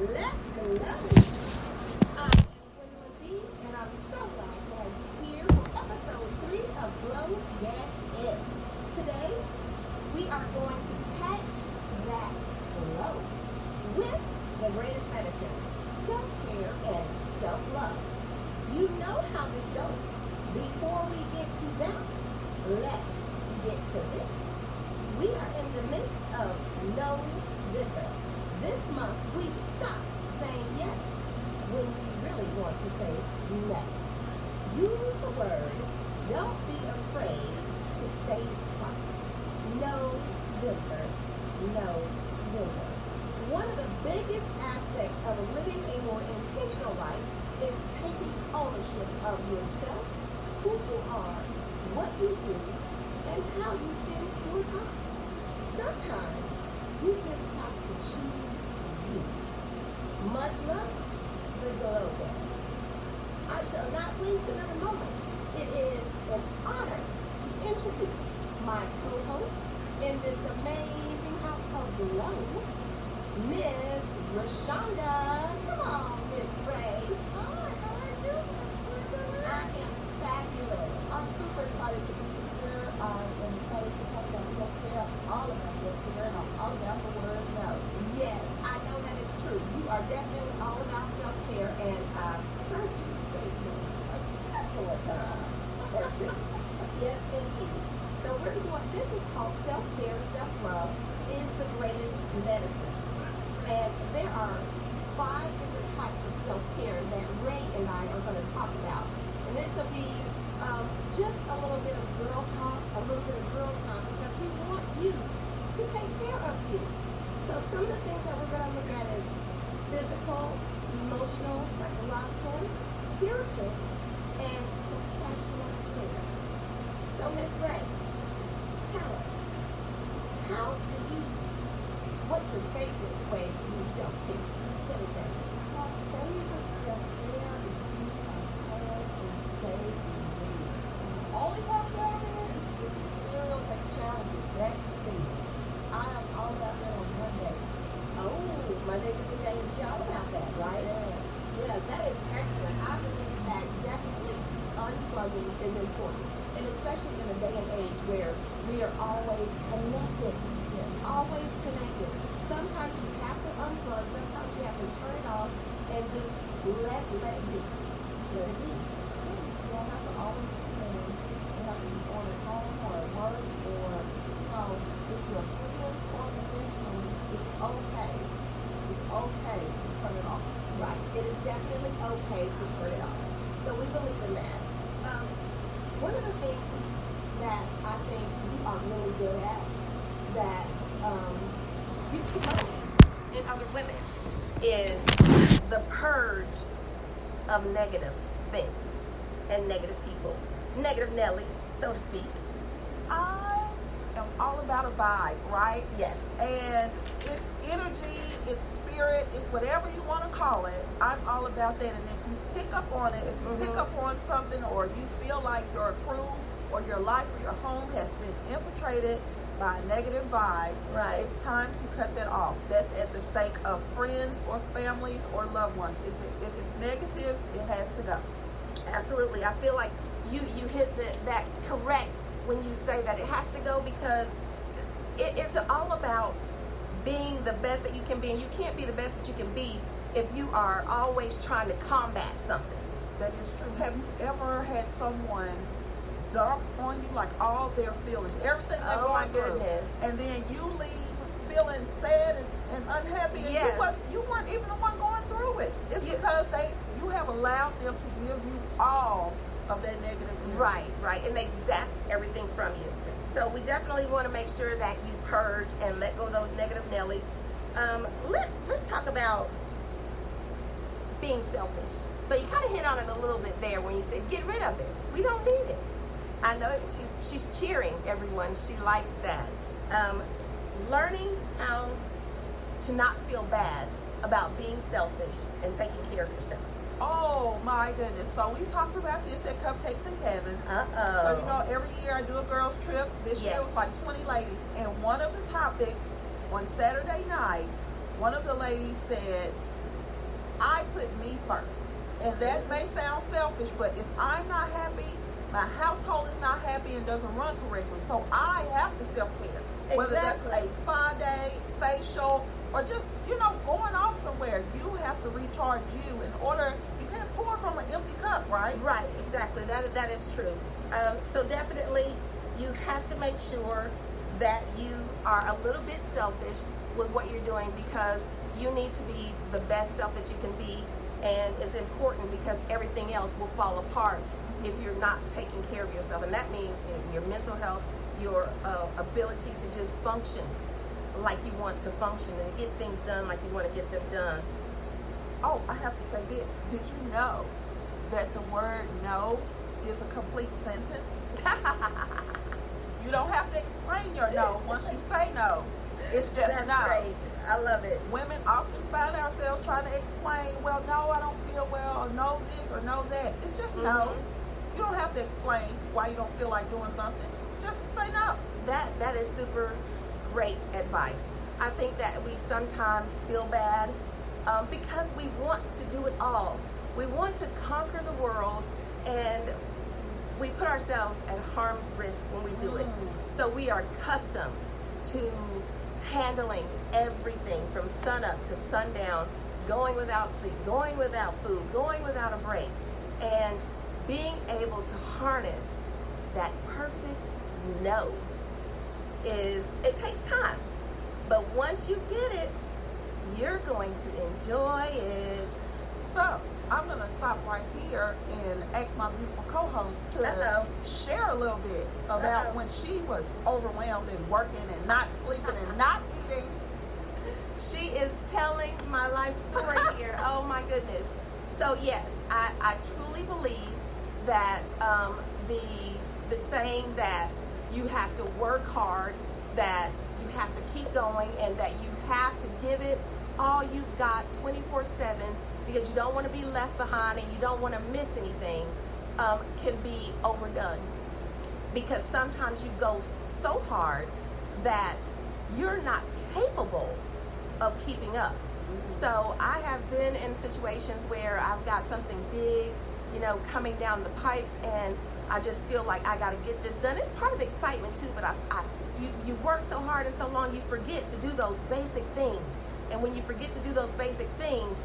Let's go. I am Gwendolyn B, and I'm so glad to have you here for episode 3 of Glow Get It. Today, we are going to catch that glow with the greatest medicine, self-care and self-love. You know how this goes. Before we get to that, let's get to this. We are in the midst of November. This month, we stop saying yes when we really want to say no. Use the word. Don't be afraid to say it twice. November. November. One of the biggest aspects of living a more intentional life is taking ownership of yourself, who you are, what you do, and how you spend your time. Sometimes you just have to choose you. Much love, the Glow Girls. I shall not waste another moment. It is an honor to introduce my co-host in this amazing house of glow, Miss Rashonda. Come on, Miss Ray. Hi, how are you? I am fabulous. I'm super excited to be here. I'm excited to talk about self-care. I'm all about self-care, and I'm all about the word no. Yes, I know that is true. You are definitely all about self-care, and I've heard you say no a couple of times or two. Yes, indeed. So we're doing, this is called self-care, self-love is the greatest medicine. And there are 5 different types of self-care that Ray and I are going to talk about. And this will be just a little bit of girl talk, a little bit of girl time, because we want you to take care of you. So some of the things that we're going to look at is physical, emotional, psychological, spiritual, and professional care. So Miss Ray, tell us, what's your favorite way to do self-care? What is that? My favorite self-care is to unplug and stay in bed. Only time I go in is to get some cereal, take a shower, and get back to bed. I am all about that on Monday. Oh, Monday's a good day to be all about that, right? Yes, that is excellent. I believe that definitely unplugging is important. And especially in a day and age where we are always connected. Yes. Always connected. Sometimes you have to unplug, sometimes you have to turn it off and just let it be. Let it be. It's true. You don't have to always be on. You have to be on at home or at work or with your friends or professionally. It's okay. It's okay to turn it off. Right. It is definitely okay to turn it off. So we believe in that. One of the things that I think you are really good at that you promote in other women is the purge of negative things and negative people, negative Nellies, so to speak. I am all about a vibe, right? Yes. And it's energy, it's spirit, it's whatever you want to call it. I'm all about that. And if you pick up on it, if you pick up on something or you feel like your crew or your life or your home has been infiltrated by a negative vibe, Right. it's time to cut that off. That's at the sake of friends or families or loved ones. If it's negative, it has to go. Absolutely. I feel like you hit that correct when you say that it has to go, because it's all about being the best that you can be, and you can't be the best that you can be if you are always trying to combat something. That is true. Have you ever had someone dump on you like all their feelings, everything they're Oh my going through, goodness. and then you leave feeling sad and unhappy, and Yes. you weren't even the one going through it. It's Yeah. because you have allowed them to give you all of that negative energy. Right. And they zap everything from you. So we definitely want to make sure that you purge and let go of those negative Nellies. Let's talk about being selfish. So you kind of hit on it a little bit there when you said get rid of it. We don't need it. I know she's cheering everyone. She likes that. Learning how to not feel bad about being selfish and taking care of yourself. Oh my goodness. So we talked about this at Cupcakes and Cabins. Uh-oh. So every year I do a girls trip. This year it was like 20 ladies. And one of the topics on Saturday night, one of the ladies said, put me first. And that may sound selfish, but if I'm not happy, my household is not happy and doesn't run correctly. So I have to self-care. Whether that's Exactly. a spa day, facial, or just, going off somewhere. You have to recharge you in order. You can't pour from an empty cup, right? Right, exactly. That is true. So definitely, you have to make sure that you are a little bit selfish with what you're doing, because you need to be the best self that you can be, and it's important because everything else will fall apart if you're not taking care of yourself. And that means your mental health, your ability to just function like you want to function and get things done like you want to get them done. Oh, I have to say this. Did you know that the word no is a complete sentence? You don't have to explain your no once you say no. It's just That's no. great. I love it. Women often find ourselves trying to explain, well, no, I don't feel well, or no this, or no that. It's just no. You don't have to explain why you don't feel like doing something. Just say no. That is super great advice. I think that we sometimes feel bad because we want to do it all. We want to conquer the world, and we put ourselves at harm's risk when we do it. So we are accustomed to handling everything from sunup to sundown, going without sleep, going without food, going without a break, and being able to harness that perfect no it takes time. But once you get it, you're going to enjoy it. So, I'm going to stop right here and ask my beautiful co-host to share a little bit about when she was overwhelmed and working and not sleeping and not eating. She is telling my life story here. Oh my goodness. So yes, I truly believe that the saying that you have to work hard, that you have to keep going, and that you have to give it all you've got 24/7 because you don't want to be left behind and you don't want to miss anything, can be overdone. Because sometimes you go so hard that you're not capable of keeping up. So I have been in situations where I've got something big, coming down the pipes, and I just feel like I got to get this done. It's part of excitement too, but you work so hard and so long, you forget to do those basic things. And when you forget to do those basic things,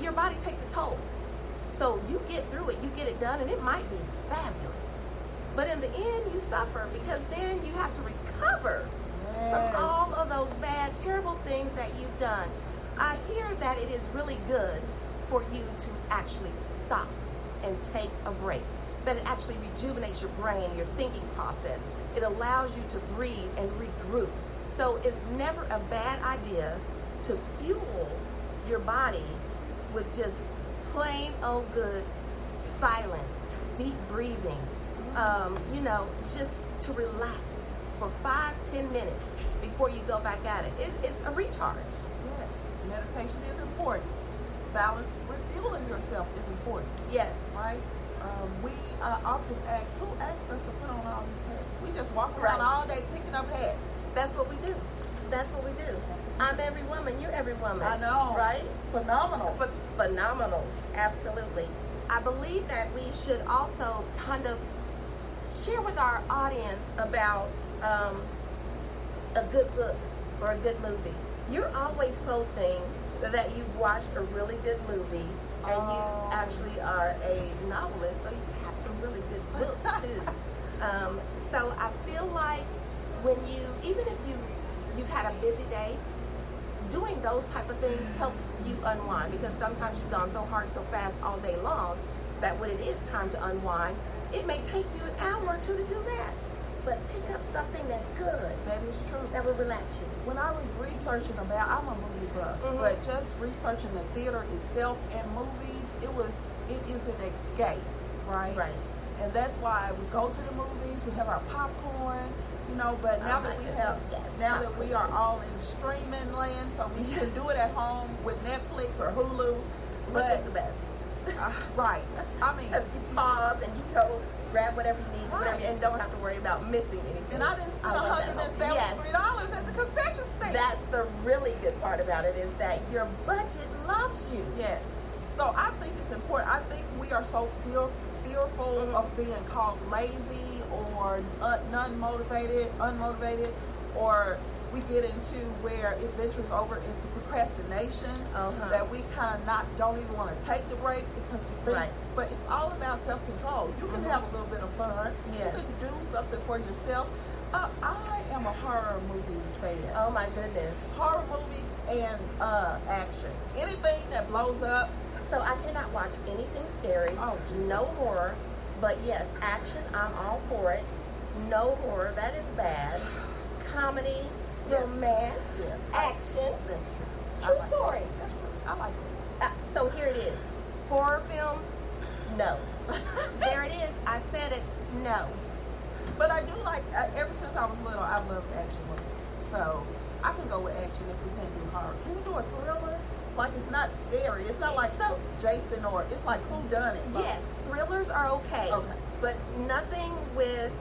your body takes a toll. So you get through it, you get it done, and it might be fabulous. But in the end, you suffer because then you have to recover from all of those bad, terrible things that you've done. I hear that it is really good for you to actually stop and take a break. That it actually rejuvenates your brain, your thinking process. It allows you to breathe and regroup. So it's never a bad idea to fuel your body with just plain old good silence, deep breathing, just to relax for 5-10 minutes before you go back at it. It's a recharge. Yes, meditation is important. Silence, refueling yourself is important. Yes. Right? We often ask, who asks us to put on all these hats? We just walk around all day picking up hats. That's what we do. That's what we do. I'm every woman. You're every woman. I know. Right? Phenomenal. Phenomenal. Absolutely. I believe that we should also kind of share with our audience about a good book or a good movie. You're always posting that you've watched a really good movie, and you actually are a novelist, so you have some really good books too. So I feel like when even if you've had a busy day, doing those type of things helps you unwind, because sometimes you've gone so hard so fast all day long that when it is time to unwind, it may take you an hour or two to do that. But pick up something that's good. That is true. That will relax you. When I was researching I'm a movie buff, but just researching the theater itself and movies, it is an escape, right? Right. And that's why we go to the movies, we have our popcorn, but now that we are all in streaming land, so we can do it at home with Netflix or Hulu. Which is the best. Right. I mean, Because you pause and you go grab whatever you need, do whatever, Right. and don't have to worry about missing anything. And I didn't spend I love that. $173 at the concession stand. That's the really good part about it, is that your budget loves you. Yes. So I think it's important. I think we are so fearful of being called lazy or unmotivated, or we get into where it ventures over into procrastination, that we kind of don't even want to take the break because we think. Right. But it's all about self-control. You can have a little bit of fun. Yes. You can do something for yourself. I am a horror movie fan. Oh my goodness. Horror movies and action. Anything that blows up. So I cannot watch anything scary. Oh, Jesus. No horror. But yes, action, I'm all for it. No horror, that is bad. Comedy, Yes. romance, Yes. action, That's true. true I like stories. that. That's true. I like that. So here it is. Horror films, no. There it is. I said it, no. But I do like, ever since I was little, I've loved action movies. So I can go with action if we can't do horror. Can we do a thriller? Like, it's not scary. It's not like So- Jason, or it's like Who Done It. Yes, thrillers are okay. Okay. But nothing with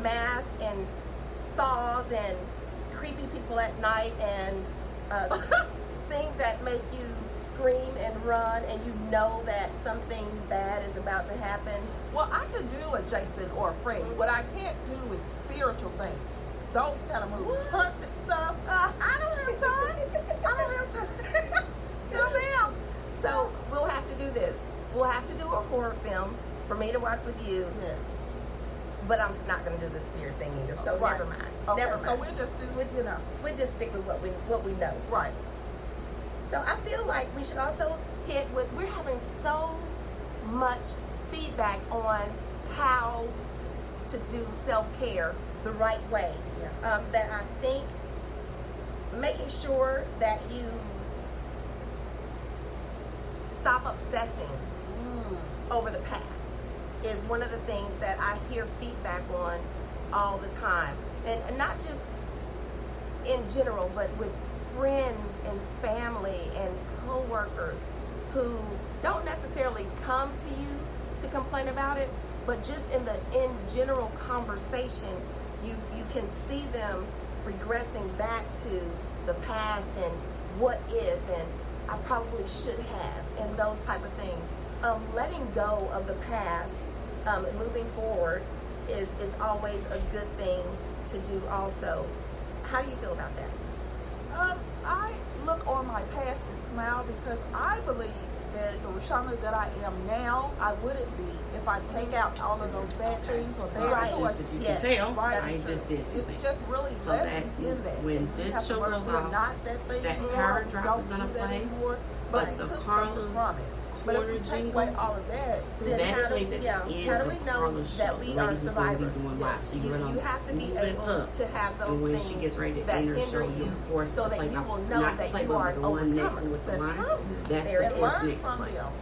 masks and saws and creepy people at night and things that make you scream and run, and you know that something bad is about to happen. Well, I could do a Jason or a Freddy. What I can't do is spiritual things. Those kind of movies. What? Haunted stuff. I don't have time. I don't have time. No, ma'am. So we'll have to do this. We'll have to do a horror film for me to watch with you, Yes. but I'm not going to do the spirit thing either. So Right. never mind. Okay, Never so mind. we'll just do, We'll just stick with what we know. right. So I feel like we should also hit with, we're having so much feedback on how to do self-care the right way. Yeah. That I think making sure that you stop obsessing over the past is one of the things that I hear feedback on all the time. And not just in general, but with friends and family and coworkers who don't necessarily come to you to complain about it, but just in general conversation, you can see them regressing back to the past and what if and I probably should have and those type of things. Letting go of the past, moving forward is always a good thing to do also. How do you feel about that? I look on my past and smile because I believe that the Rashonda that I am now, I wouldn't be if I take out all of those bad things or bad Right. choices. If you Yes. can tell, Right. I ain't just this. It's just really So lessons that in that. when And you this have to show learn goes we're off, not that thing that anymore. power We drop don't is gonna do that play, anymore. but But it the took Carlos something from it. But if we quarter take away jingle, all of that, Then then how do- plays at yeah, the end how do of we know Carla's that show. we The are lady's gonna be survivors? doing Yeah. live, so You you're gonna have to be move it able up. to have those And when things she gets ready to that end her hinder show, you you're forced so to that play you by, will know not that play you by are an the one next overcomer. with the That's line. true. That's There the it and is. learn next from play. them.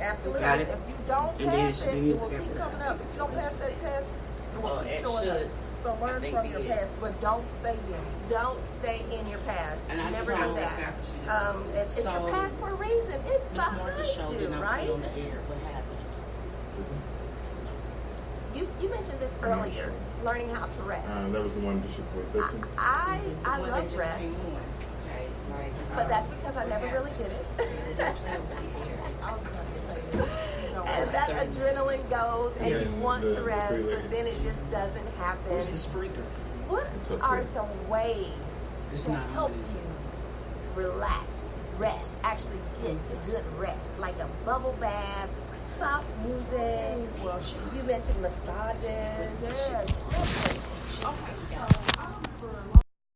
Absolutely. Got Because it. if you don't And then it pass should it, be it music will keep after coming that. up. If you don't pass that test, it will So keep it showing up. should, So I learn think, from be your it. past, but don't stay in it. Don't stay in your past. And I Never just do wanna that. look after she does. It's your So, past for a reason. It's Miss Martha's show behind you, did not right? put on the air. What happened? You mentioned this earlier, learning how to rest. That was the one that you put this one. I The one that love just rest, came on. Okay, like, but that's because I never really did it. I was about to say that. You know And what? that adrenaline goes, and Yeah, you want the to rest, three but then it just doesn't happen. Where's the sprinkler? What It's up are there. some ways It's to not help on, is it? you relax, rest, actually get good rest, like a bubble bath, soft music? Well, You mentioned massages. yes. Okay, so I remember